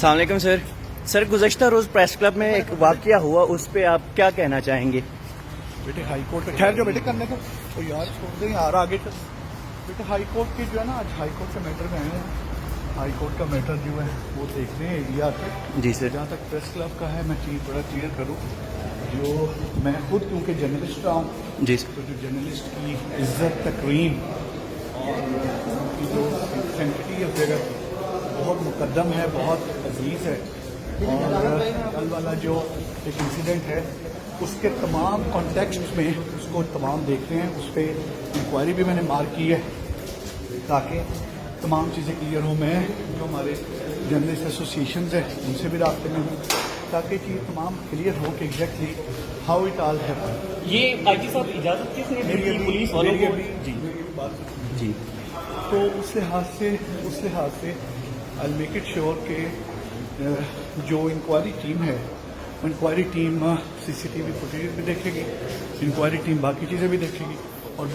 السلام علیکم سر گزشتہ روز پریس کلب میں ایک واقعہ ہوا، اس پہ آپ کیا کہنا چاہیں گے؟ بیٹے ہائی کورٹ میں ٹھہر جو بیٹے کرنے کو تو یار چھوڑ دیں یار آگے چل. بیٹے ہائی کورٹ کی جو ہے نا آج ہائی کورٹ کے میٹر میں آئے ہیں. ہائی کورٹ کا میٹر جو ہے وہ دیکھتے ہیں ایریا سے. جی سر. جہاں تک پریس کلب کا ہے میں چیز تھوڑا کلیئر کروں. جو میں خود کیونکہ جرنلسٹ رہا ہوں جی تو جو جرنلسٹ کی عزت تکریم اور ان کی جو سینٹیٹی آف جگہ بہت مقدم ہے، بہت عزیز ہے. اور کل والا جو ایک انسیڈنٹ ہے اس کے تمام کانٹیکسٹ میں اس کو تمام دیکھتے ہیں. اس پہ انکوائری بھی میں نے مارک کی ہے تاکہ تمام چیزیں کلیئر ہوں. میں جو ہمارے جرنلسٹ ایسوسیشنز ہیں ان سے بھی رابطے میں ہوں تاکہ چیز تمام کلیئر ہو کہ exactly how it all happen. یہ آئی جی صاحب اجازت کس نے دی پولیس والوں کو؟ جی تو اس لحاظ سے آئی میک اٹ شیور کہ جو انکوائری ٹیم ہے inquiry team C C T V footage بھی دیکھے گی، انکوائری ٹیم باقی چیزیں بھی دیکھے گی اور